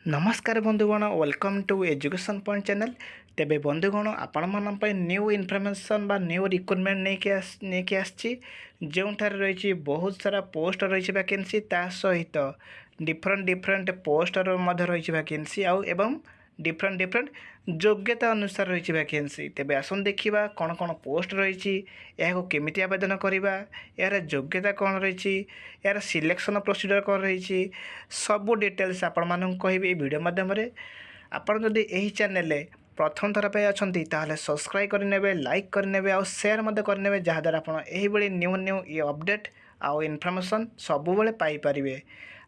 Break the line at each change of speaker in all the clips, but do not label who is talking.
नमस्कार बंधुगण welcome to education point channel. तेबे बंधुगण आपण मान न्यू इनफर्मेशन बा न्यू रिक्रुटमेंट नहीं आसी जो रही बहुत सारा पोस्ट रही वैकेंसी ता सहित डिफरेंट डिफरेंट पोस्टर रही वैकेंसी आउ एवं डिफरेंट डिफरेंट योग्यता अनुसार रही वैकेंसी। तेबे आसन देखा कौन कौन पोस्ट रही केमिति आवेदन करवा यार योग्यता कौन रही यार सिलेक्शन प्रोसीजर कौन रही सबू डिटेल्स आपण मानक कहि वीडियो माध्यम आपड़ जदि यही चैनल प्रथम थर पे अच्छी ताहले सब्सक्राइब करने लाइक करने आउ शेयर करने जहाँद्वारा आपड़ यही न्यू न्यू ये अपडेट आउ इनफर्मेशन सबुबले पाइपर।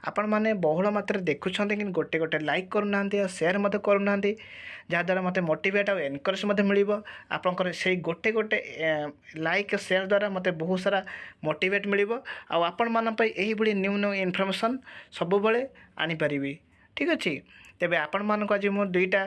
आपण मैंने बहुल मात्रा देखुं कि गोटे गोटे लाइक करूना सेयार करूना जहाँद्वारा मत मोटिवेट आउ एनकरेज मिल आपंकर से गोटे गोटे लाइक सेयार द्वारा मत बहुत सारा मोटिवेट मिल आपण मान यही न्यू न्यू इनफर्मेशन सबुबले आनीपारि। ठीक अच्छे तेरे आपण मानक आज मुझे दुईटा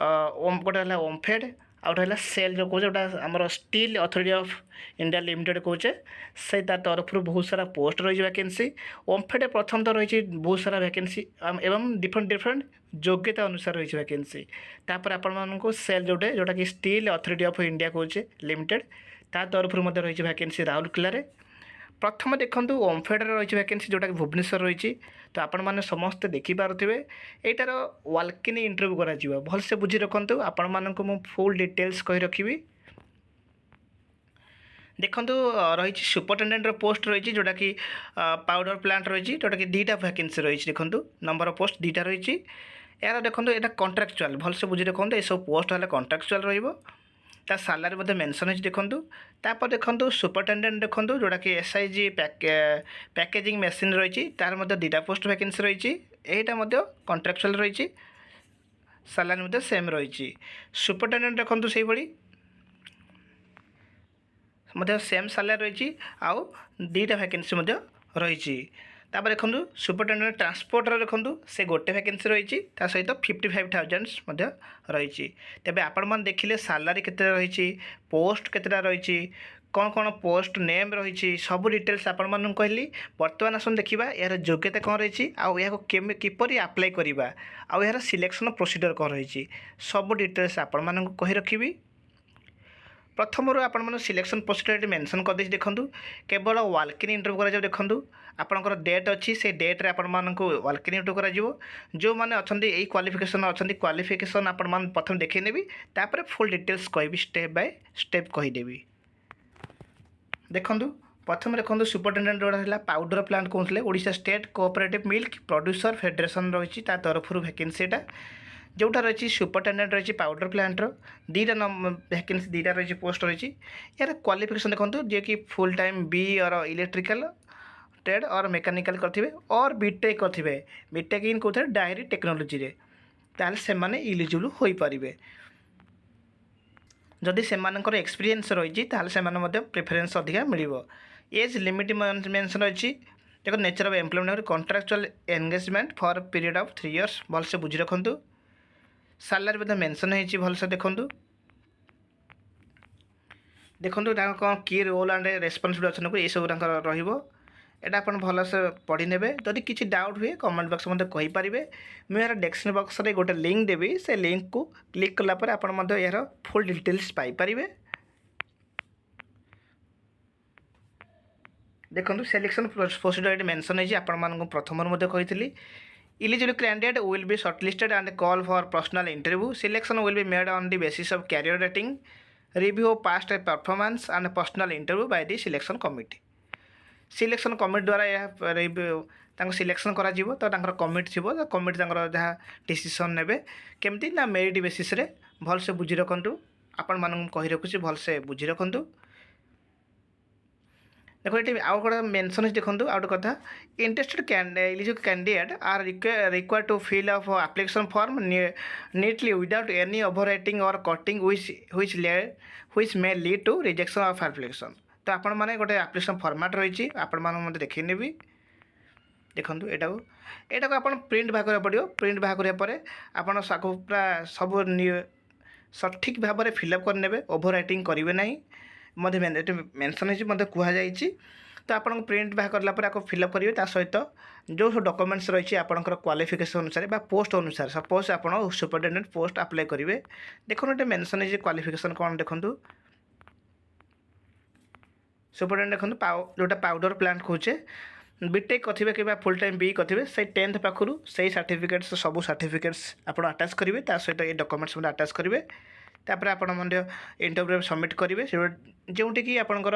गोटे है ओमफेड आउट है सेल जो कहे गोटा आम steel authority of India limited कहे से तरफ बहुत सारा पोस्ट रही वैकेंसी। ओमफेड प्रथम तो रही बहुत सारा वैकेंसी एवं डिफरेंट डिफरेंट योग्यता अनुसार रही वैकेंसी। तापर आपण मानक सेल जोटे जोटा कि स्टील अथॉरिटी ऑफ इंडिया कहे लिमिटेड ता तरफ रही वैकेंसी राउरकेला। प्रथम देखूँ ओमफेड रही वैकेंसी जोटा कि भुवनेश्वर रही तो आपण मैंने समस्ते देखिपे यार वाल्किन इंटरव्यू करा भलसे बुझी रखु आपण मानक मु फुल डिटेल्स कही रखी। देखो रही सुपरिटेडेट पोस्ट रही जोटा कि पाउडर प्लांट रही जोटा कि दुईटा वैकेंसी रही देखो नंबर ऑफ पोस्ट दुईटा रही यार देखो यहाँ कंट्राक्चुअल भलसे बुझी रखु ये सब पोस्ट है कंट्राक्चुअल ता सालारी मेंशन है देखूँ। तापर देखो सुपरिटेडेट देखो जोटा कि SIG पैकेजिंग मेसीन रही तार दुईटा पोस्ट वैकेंसी रही यहाँ कंट्राक्चुअल रही सालारी सेम रही। सुपरिटेडेट देखो से सेम सालारी रही आउ दुईटा वैकेंसी रही। तापर देखो सुपरिटेडेट ट्रांसपोर्टर देखो से गोटे वैकेंसी रही सहित 55,000 रही। तेबे आपण मन देखिले सालारी केते रही पोस्ट केतेटा रही कौन कौन पोस्ट नेम रही सब डिटेल्स आपण मन कहली। बर्तमान आसन देखा यार योग्यता कौन रही किपरि अप्लाई करवा आउ यार सिलेक्शन प्रोसीजर कौन रही सब डिटेल्स आपण मन कही रखी। प्रथम आपण मैंने सिलेक्शन प्रोसीजर मेंशन कर देखो केवल वाल्किन इंटरव्यू कर देखो आपंकर डेट अच्छी से डेट्रे आपण वाल्किन इंटरव्यू कर जो मैंने अच्छा यही क्वालिफिकेशन अच्छा क्वालिफिकेशन आपण मान प्रथम देखी नेबी तापर फुल डिटेल्स कहि स्टेप बाय स्टेप कहीदेवी। देखो प्रथम देखो सुपरिटेडेट जोड़ा है पाउडर प्लांट कहते Odisha state cooperative milk producer federation रही तरफ वैकेंसीटा जोटा रही सुपरिटेडेट रही पाउडर प्लांटर दुईटा वैकेंसी दुईटा रही पोस्ट रही यार क्वालिफिकेशन देखो जे कि फुल टाइम बी और इलेक्ट्रिकल ट्रेड और मेकानिकल करेंगे और बीटेक करेंगे बीटेक इन कौन डायरी टेक्नोलोजी रे ताल से माने इलिजिबल हो पारे। जदि से एक्सपीरियंस रही ताल से प्रेफरेंस अधिका मिल। एज लिमिट मेंशन रही देखो nature of employment contractual engagement for period of 3 years भलसे बुझी रखु। सालारी मेंशन है भलसे देखो देखो कौन की रोल एंड रेस्पॉन्सिबिलिटी अच्छे ये सब यहाँ आप भलसे पढ़ी ने जदि किसी डाउट हुए कमेंट बॉक्स में कहींपारे मुझे डेस्क्रिप्शन बॉक्स में गोटे लिंक देवी से लिंक को क्लिक कलापर आप यार फुल डिटेल्स पाइपर। देखो सिलेक्शन प्रोसीजर मेंशन है प्रथम कही eligible candidate will be shortlisted and call for personal interview. Selection will be made on the basis of career rating, review of past performance and personal interview by the selection committee. Selection committee द्वारा यह selection कर committee थी committee जहाँ decision ने केमती ना merit basis रे भलसे बुझी रखु आपण मानक कही रखुची भलसे बुझी रखु। देखो ये आउ गोटे मेंशन है देखो आउ गोटे कथा interested eligible candidate are required to fill up application form neatly without any overwriting और cutting which may lead to rejection of application. तो आपण मैंने गोटे एप्लिकेशन फॉर्मेट रही आपण मैंने देखी नेबी देखो यहाँ को आप प्रिंट बाहर करा पड़ो प्रिंट बाहर करापर आपड़ पूरा सब सठिक भाव में फिलअप करने ओवर राइटिंग करेंगे ना मेंशन है कहुई तो आपन प्रिंट बाहर करला पर आपको फिलअप करेंगे ता सहित जो सब डॉक्यूमेंट्स रही आपंकर क्वालिफिकेशन अनुसार बा पोस्ट अनुसार सपोज आप सुपरिटेडेंट पोस्ट अप्लाई करेंगे देखो ये मेंशन है क्वालिफिकेशन कौन देखो सुपरिटेडेंट देखो जोटा पाउडर प्लांट कहे बीटेक कथिबे कि फुल टाइम बी कथिबे से 10th पाखु से सर्टिफिकेट्स सब सर्टिफिकेट्स आप अटाच करेंगे सहित ये डॉक्यूमेंट्स अटाच करेंगे तापर आपण इंटरव्यू सबमिट करेंगे जोटि कि आपंकर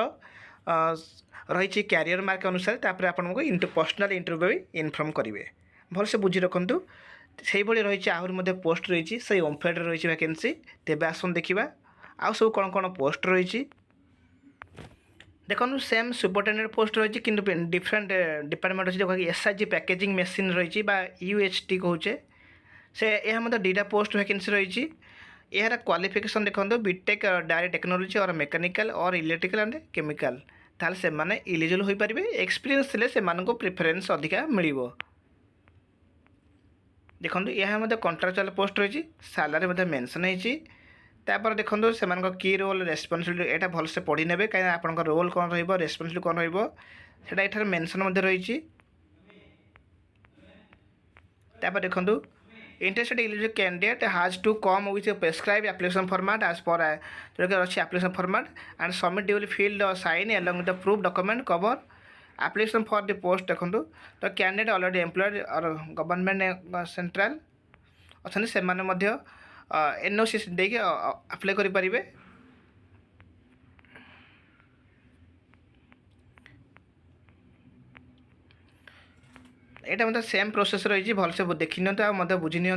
रही कैरियर मार्क अनुसार तापर आपको पर्सनल इंटरव्यू भी इनफॉर्म करेंगे भलसे बुझी रखु से रही आहरी पोस्ट रही से ओमफेड रही वैकेंसी तेज आसन देखा आउ सब कौन कौन पोस्ट रही देखो सेम सुपरिटेडेंट पोस्ट रही कि डिफरेंट डिपार्टमेंट अच्छे जो एसआईजी पैकेजिंग मेसीन रही यूएचटी कहे से यह दुईटा पोस्ट वैकेंसी रही यार क्वालिफिकेशन देखो बीटेक डायरेक्ट टेक्नोलॉजी और मेकानिकल और इलेक्ट्रिकल एंड केमिकल ताल से माने इलिजिबल हो पारे एक्सपीरियंस थे से प्रिफरेन्स अधिका मिल देखो यह कंट्राक्चुअल पोस्ट रही सालारी मेंशन होती तापर देखो से की रोल रेस्पॉन्सिबिलिटी यहाँ भलसे पढ़ी ने कहीं आप रोल कौन रेस्पॉन्सिबिलिटी कौन रहा ये मेंशन रही देखो interested eligible candidate has to come with prescribe application format as पर जो अच्छी application format and submit duly filled sign along with the proof document cover application for the post देखो तो कैंडिडेट ऑलरेडी एम्प्लॉयड और government central अच्छा से NOC देके apply करें यहाँ मतलब सेम प्रोसेस रही भलसे देखी नि बुझी नि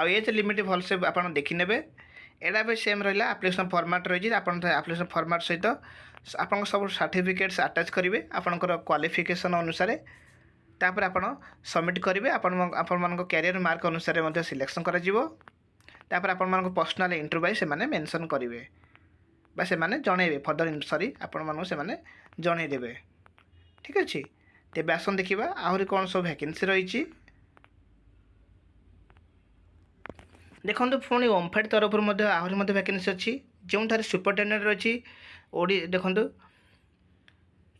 एज लिमिट भलसे आप देखी ने यहाँ भी सेम रहा एप्लिकेशन फॉर्मेट रही एप्लिकेशन फॉर्मेट सहित आप सब सर्टिफिकेट्स अटैच करेंगे आपंकर क्वालिफिकेशन अनुसार तापर आप सबमिट करेंगे आपण कैरियर मार्क अनुसार सिलेक्शन कर आपण पर्सनल इंटरव्यू से मेंशन करेंगे बा से जनइबे फर्दर सॉरी आपण से जनईदेवे ठीक अच्छे तेज आसन देखा आहरी कौन सब वैकेंसी रही देखो पुणी ओमफेड तरफ आहरी वैकेंसी अच्छी जो सुपरिटेडेंट रही ओडी देखो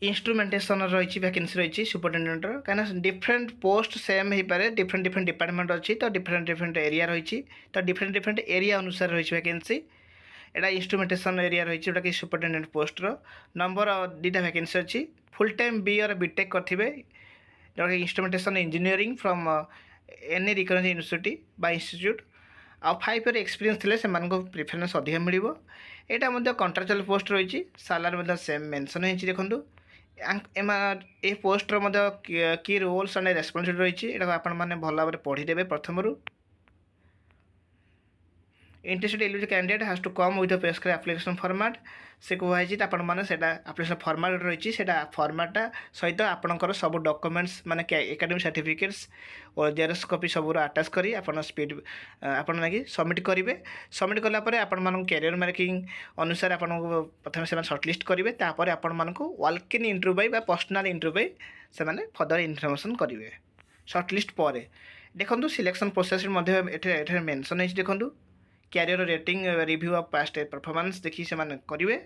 इंस्ट्रुमेंटेशन रही वैकेंसी रही सुपरिटेडेंट कहीं डिफरेंट पोस्ट सेम हो पारे डिफरेंट डिफरेंट डिपार्टमेंट अच्छी तो डिफरेंट डिफरेंट एरिया रही तो डिफरेंट डिफरेंट एरिया अनुसार रही वैकेंसी यहाँ इंस्ट्रुमेंटेशन एरिया रही जोटा कि सुपरिटेडेंट पोस्टर नंबर दुटा वैकेंसी अच्छी फुल टाइम बी और बीटेक करेंगे जो कि instrumentation engineering from any recognized university बा इंस्टीट्यूट आ 5 ईयर एक्सपीरियंस थे से प्रिफरेन्स अधिक मिल यहाँ कंट्राक्चुअल पोस्ट रही सालारी सेम मेंशन हो देखो ये पोस्टर की रोल्स एंड रेस्पॉन्सिबिलिटी रही है आपण भल भाव पढ़ीदेवे प्रथम interested eligible candidate has to come with prescribe application format से कहुई आपने एप्लिकेशन फॉर्मेट रही फॉर्मेटा सहित आपंकर सब डॉक्यूमेंट्स माने एकेडमिक सर्टिफिकेट्स और जेरक्स कॉपी सब अटैच करी आप स्पीड आपन सबमिट करेंगे सबमिट कलापर आपण कैरियर मार्किंग अनुसार आपको प्रथम से सर्टलिस्ट करेंगे तापर आपण walk in interview personal interview से फर्दर इनफर्मेशन करेंगे सर्टलिस्ट पर देखो सिलेक्शन प्रोसेस मेंशन है देखो career rating review of past performance देखिए से करेंगे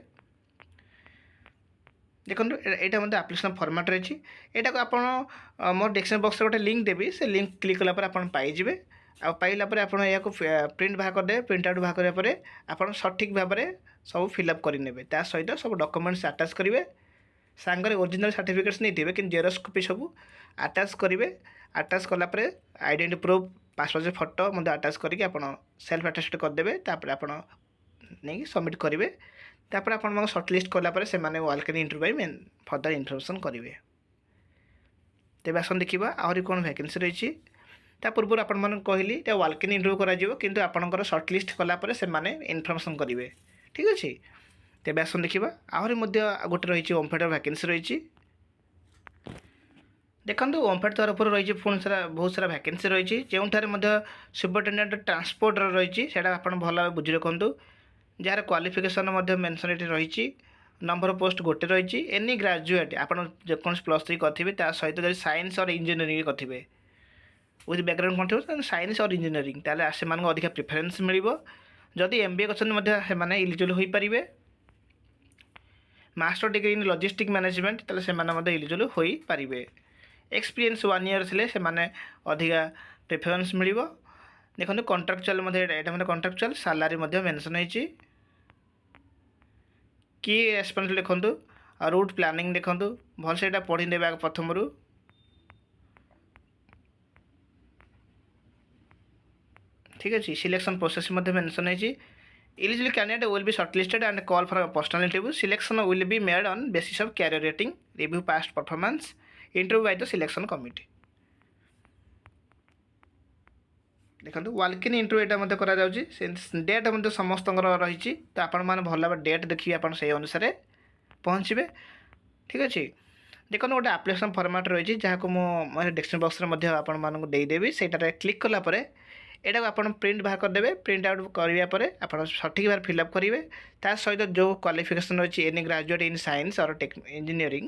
देखो यहाँ मतलब एप्लिकेशन फॉर्मेट रही यहाँ को आप मोर डिस्क्रिप्शन बॉक्स गोटे लिंक देवी से लिंक क्लिक कलापर आप पाइबे आ पाइलापर आप प्रिंट बाहर करदे प्रिंट आउट बाहर करापर आप सठिक भाव में सब फिलअप करेंगे सहित सब डॉक्यूमेंट्स अटैच करेंगे सांगरे ओरिजिनल सर्टिफिकेट्स नहीं थे कि जेरक्स कॉपी सब अटैच करेंगे अटैच कलापर आइडेंटिटी प्रूफ पासपोर्ट फोटो मतलब अटैच करके आप सेल्फ अटेस्ट करदे तापर आप नहीं सबमिट करेंगे तापर आप सर्टलिस्ट कलापर से वेलकम इंटरव्यू फर्दर इनफर्मेशन करेंगे तेज आसन देखा आहरी कौन वैकेंसी रही पूर्व आपन कहली वेलकम इंटरव्यू कर आपंकर सर्टलिस्ट कलापर से इनफर्मेशन करेंगे ठीक अच्छे तेज आसन देखा आहरी गोटे रही ओमफेड वैकेंसी रही देखो ओमफेड तरफ रही पुणी सारा बहुत सारा वैकेंसी रही जो सुपरिटेडेंट ट्रांसपोर्ट रही आप भल बुझी रखु जार क्वालिफिकेशन मेंशन ये रही नंबर ऑफ पोस्ट गोटे रही एनी ग्रेजुएट आप +3 करेंगे सहित जब साइंस और इंजीनियरिंग करेंगे विथ बैकग्राउंड कौन थोड़ा साइंस और इंजीनियरिंग ताले से अधिक प्रिफरेन्स मिल जदि MBA कर इलिजिबल हो पारे master degree in logistic management ତାହେଲେ ସେମାନେ ମଧ୍ୟ ଇଲିଜିବୁଲ୍ ହୋଇପାରିବେ। ଏକ୍ସପିରିଏନ୍ସ 1 ଇୟର୍ ଥିଲେ ସେମାନେ ଅଧିକା ପ୍ରିଫରେନ୍ସ ମିଳିବ। ଦେଖନ୍ତୁ କଣ୍ଟ୍ରାକ୍ଚୁଆଲ୍ ମଧ୍ୟ ଏଇଟା ମଧ୍ୟ କଣ୍ଟ୍ରାକ୍ଚୁଆଲ୍ ସାଲାରୀ ମଧ୍ୟ ମେନସନ୍ ହେଇଛି। କି ରେସ୍ପନ୍ସିବିଲିଟି ଦେଖନ୍ତୁ ଆଉ ରୁଟ୍ ପ୍ଲାନିଂ ଦେଖନ୍ତୁ ଭଲସେ ଏଇଟା ପଢ଼ିନେବେ ଆଗ ପ୍ରଥମରୁ। ঠিক ଅଛି ସିଲେକ୍ସନ୍ ପ୍ରୋସେସ୍ ମଧ୍ୟ ମେନସନ୍ ହେଇଛି। Eligible candidate will be shortlisted and call for a personal interview. Selection will be made on basis of career rating, review past performance, interview by the selection committee. ଦେଖନ୍ତୁ ୱାଲ୍କ in interview ଏଇଟା ମଧ୍ୟ କରାଯାଉଛି। Date ମଧ୍ୟ ସମସ୍ତଙ୍କର ରହିଛି ତ ଆପଣମାନେ ଭଲ ଭାବରେ ଡେଟ୍ ଦେଖିବେ ଆପଣ ସେଇ ଅନୁସାରେ ପହଞ୍ଚିବେ। ଠିକ୍ ଅଛି ଦେଖନ୍ତୁ ଗୋଟେ ଆପ୍ଲିକେସନ୍ ଫର୍ମାଟ୍ ରହିଛି ଯାହାକୁ ମୁଁ ଡେସ୍କ୍ରିପସନ୍ ବକ୍ସରେ ମଧ୍ୟ ଆପଣମାନଙ୍କୁ ଦେଇଦେବି। ସେଇଟାରେ କ୍ଲିକ୍ କଲା ପରେ ଏଟାକୁ ଆପଣ ପ୍ରିଣ୍ଟ ବାହାର କରିଦେବେ। ପ୍ରିଣ୍ଟ ଆଉଟ୍ କରିବା ପରେ ଆପଣ ସଠିକ୍ ଭାବରେ ଫିଲ୍ଅପ୍ କରିବେ। ତା ସହିତ ଯେଉଁ କ୍ୱାଲିଫିକେସନ୍ ରହିଛି any graduate in science or engineering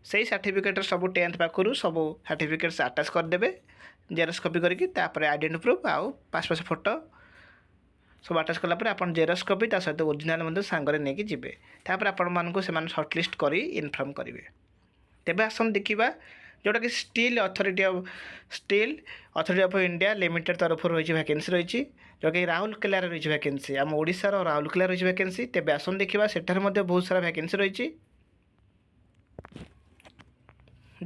ସେଇ ସାର୍ଟିଫିକେଟ୍ର ସବୁ 10th ପାଖରୁ ସବୁ ସାର୍ଟିଫିକେଟ୍ସ ଆଟାଚ୍ କରିଦେବେ ଜେରକ୍ସ କପି କରିକି। ତାପରେ ଆଇଡେଣ୍ଟି ପ୍ରୁଫ୍ ଆଉ ପାସପୋର୍ଟ ଫଟୋ ସବୁ ଆଟାଚ୍ କଲା ପରେ ଆପଣ ଜେରକ୍ସ କପି ତା ସହିତ ଓରିଜିନାଲ୍ ମଧ୍ୟ ସାଙ୍ଗରେ ନେଇକି ଯିବେ। ତାପରେ ଆପଣମାନଙ୍କୁ ସେମାନେ ସର୍ଟଲିଷ୍ଟ କରି ଇନଫର୍ମ କରିବେ। ତେବେ ଆସନ୍ତୁ ଦେଖିବା ଯେଉଁଟାକି steel authority of India limited ତରଫରୁ ରହିଛି ଭ୍ୟାକେନ୍ସି ରହିଛି ଯେଉଁଟାକି ରାଉରକେଲାରେ ରହିଛି ଭ୍ୟାକେନ୍ସି। ଆମ ଓଡ଼ିଶାର ରାଉରକେଲା ରହିଛି ଭ୍ୟାକେନ୍ସି। ତେବେ ଆସନ୍ତୁ ଦେଖିବା ସେଠାରେ ମଧ୍ୟ ବହୁତ ସାରା ଭ୍ୟାକେନ୍ସି ରହିଛି।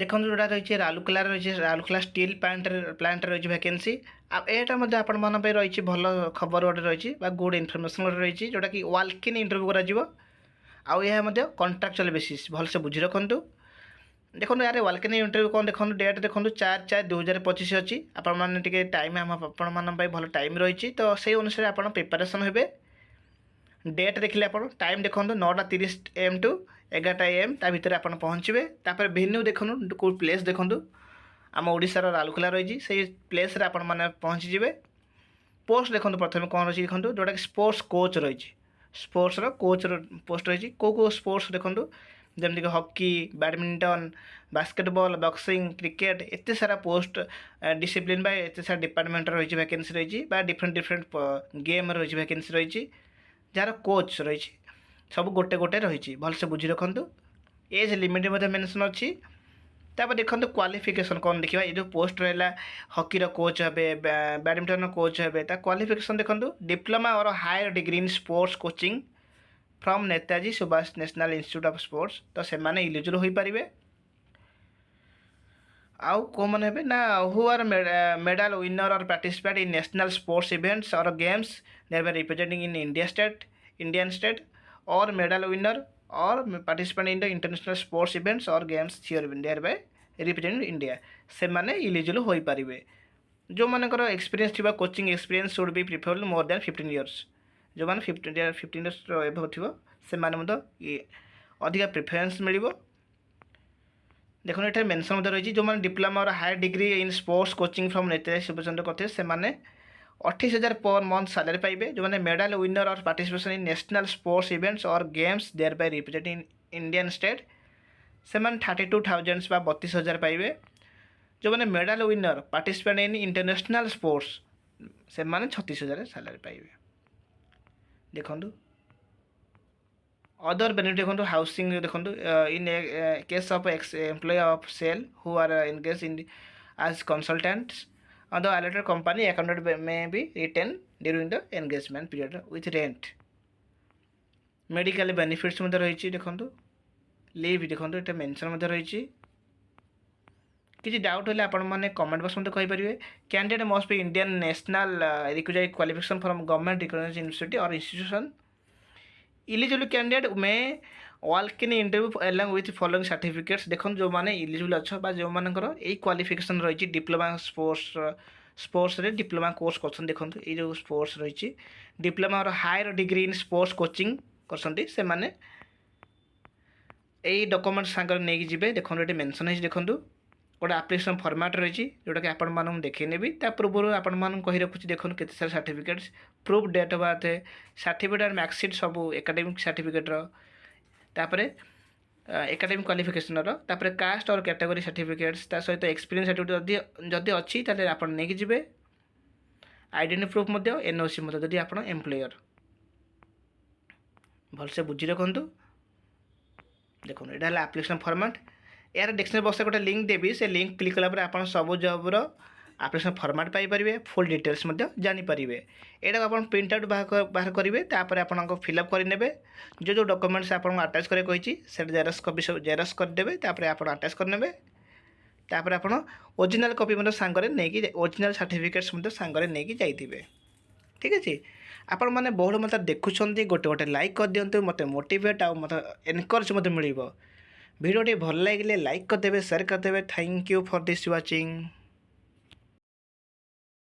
ଦେଖନ୍ତୁ ଯେଉଁଟା ରହିଛି ରାଉରକେଲାରେ ରହିଛି ରାଉରକେଲା ଷ୍ଟିଲ୍ ପ୍ଲାଣ୍ଟରେ ରହିଛି ଭ୍ୟାକେନ୍ସି। ଆଉ ଏଇଟା ମଧ୍ୟ ଆପଣମାନଙ୍କ ପାଇଁ ରହିଛି ଭଲ ଖବର ଗୋଟେ ରହିଛି ବା ଗୁଡ୍ ଇନଫର୍ମେସନ୍ ଗୋଟେ ରହିଛି ଯେଉଁଟାକି ୱାଲ୍କ ଇନ୍ ଇଣ୍ଟରଭ୍ୟୁ କରାଯିବ। ଆଉ ଏହା ମଧ୍ୟ କଣ୍ଟ୍ରାକ୍ଚୁଆଲ୍ ବେସିସ୍ ଭଲସେ ବୁଝି ରଖନ୍ତୁ। ଦେଖନ୍ତୁ ୟାର ୱାଲ୍କ ଇନ୍ ଇଣ୍ଟରଭ୍ୟୁ କ'ଣ ଦେଖନ୍ତୁ ଡେଟ୍ ଦେଖନ୍ତୁ 4/4/2025 ଅଛି। ଆପଣମାନେ ଟିକେ ଟାଇମ୍ ଆପଣମାନଙ୍କ ପାଇଁ ଭଲ ଟାଇମ୍ ରହିଛି ତ ସେଇ ଅନୁସାରେ ଆପଣ ପ୍ରିପାରେସନ୍ ହେବେ। ଡେଟ୍ ଦେଖିଲେ ଆପଣ ଟାଇମ୍ ଦେଖନ୍ତୁ 9:30 AM ଟୁ 11 AM ତା ଭିତରେ ଆପଣ ପହଞ୍ଚିବେ। ତାପରେ ଭେନ୍ୟୁ ଦେଖନ୍ତୁ କେଉଁ ପ୍ଲେସ୍ ଦେଖନ୍ତୁ ଆମ ଓଡ଼ିଶାର ରାଉରକେଲା ରହିଛି ସେଇ ପ୍ଲେସ୍ରେ ଆପଣମାନେ ପହଞ୍ଚିଯିବେ। ପୋଷ୍ଟ ଦେଖନ୍ତୁ ପ୍ରଥମେ କ'ଣ ରହିଛି ଦେଖନ୍ତୁ ଯେଉଁଟାକି ସ୍ପୋର୍ଟସ୍ କୋଚ୍ ରହିଛି। ସ୍ପୋର୍ଟସ୍ର କୋଚ୍ର ପୋଷ୍ଟ ରହିଛି। କେଉଁ ସ୍ପୋର୍ଟସ୍ ଦେଖନ୍ତୁ ଯେମିତିକି hockey badminton basketball boxing cricket ଏତେ ସାରା ପୋଷ୍ଟ ଡିସିପ୍ଲିନ୍ ବା ଏତେ ସାରା ଡିପାର୍ଟମେଣ୍ଟର ରହିଛି ଭ୍ୟାକେନ୍ସି ରହିଛି ବା ଡିଫରେଣ୍ଟ ଗେମ୍ ରହିଛି ଭ୍ୟାକେନ୍ସି ରହିଛି ଯାହାର କୋଚ୍ ରହିଛି ସବୁ ଗୋଟେ ରହିଛି ଭଲସେ ବୁଝି ରଖନ୍ତୁ। ଏଜ୍ ଲିମିଟ୍ ମଧ୍ୟ ମେନସନ୍ ଅଛି। ତାପରେ ଦେଖନ୍ତୁ କ୍ୱାଲିଫିକେସନ୍ କ'ଣ ଦେଖିବା ଏ ଯେଉଁ ପୋଷ୍ଟ ରହିଲା ହକିର କୋଚ୍ ହେବେ ବ୍ୟାଡ଼ମିଣ୍ଟନର କୋଚ୍ ହେବେ ତା କ୍ୱାଲିଫିକେସନ୍ ଦେଖନ୍ତୁ diploma or higher degree in sports coaching from Netaji Subhash national institute of sports तो से माने इलिजिबल हो पारिबे। आउ को माने हेबे ना हु आर मेडल विनर और participate in national sports events और games thereby representing in Indian state और मेडल विनर और participate in the international sports events और games thereby representing India से माने इलिजिबल हो पारिबे। जो मानकर एक्सपीरियंस थिबा coaching experience should be preferable more than 15 years. जो मैंने 15 इयर्स एभव थी से अधिका प्रिफरेन्स मिल। देखो ये मेनसन रही जो मैंने डिप्लोमा और higher degree in sports coaching from Netaji Subhash Chandra करते से 28,000 पर मंथ सैलरी पाइबे। जो मैंने मेडल विनर और participation in national sports events और games thereby representing Indian state से 32,000 बा 32,000 पाइबे। जो मैंने medal winner participate in international sports से 36,000 सैलरी पाइबे। देखो अदर बेनिफिट देखो हाउसिंग देखो in case of employ of cell who are engage in as consultants और द अलॉटेड कंपनी अकाउंटेड में be retain during the engagement period with rent. Medical benefits रही देखो leave देखो ये मेंशन रही। किसी डाउट है आपण मैंने कमेंट बॉक्स में कहींपारे। Candidate must be Indian national requisite qualification from government recognised university और इंस्टीट्यूशन। इलिजिबल कैंडिडेट में walk in interview along with following certificates. देखो जो मैंने इलिजिबल अच्छे जो मानकर यही क्वालिफिकेशन रही डिप्लोमा स्पोर्ट्स रे डिप्लोमा कोर्स कर देखो ये जो स्पोर्ट्स रही डिप्लोमा और higher degree in sports coaching कर डॉक्यूमेंट सांगर नहीं जी। देखो ये मेंशन है देखो गोटे आप्लिकेसन फर्माट रही जोटा कि आपण मानू देखने भी पूर्व आपण मान कही रखुच्छी देखो केते सारा certificates proof date of birth certificate और मार्कशीट सब एकेडमिक सर्टिफिकेटर तापर एकेडमिक क्वालिफिकेशन तापर कास्ट और कैटेगरी सर्टिफिकेट्स ता सहित एक्सपीरियंस सर्टिफिकेट जदि अच्छी ताले आपण नहीं जिबे। आइडेंटिटी प्रूफ मध्य एनओसी मध्य जदि आपण एम्प्लॉयर भलसे बुझी रखंतु। देखो यहाँ है आप्लिकेसन फर्माट यार डिक्शनरी बक्स गोटे लिंक देवी से लिंक क्लिक कलापर आप सब जब्र आप्लिकेसन फर्माट पाइपर फुल डिटेल्स जानीपर यहाँ आप प्रिंट आउट बाहर करेंगे तापर आप फिलअप करेंगे जो जो डॉक्यूमेंट्स आपको आटाच करें से जेरक्स कपी सब जेरक्स करदे आप आटाच करने तापर आप ओरिजिनल कपी सांगरे नहीं ओरिजिनल सर्टिफिकेट्स सांगरे नहीं जाइए ठीक अच्छे आपण मैंने बहुल मत देखुं गोटे गोटे लाइक कर दिंतु मत मोटिवेट आ मत एनकरेज मिल भिडियो भल लगे लाइक करदे शेयर करदे thank you for this watching.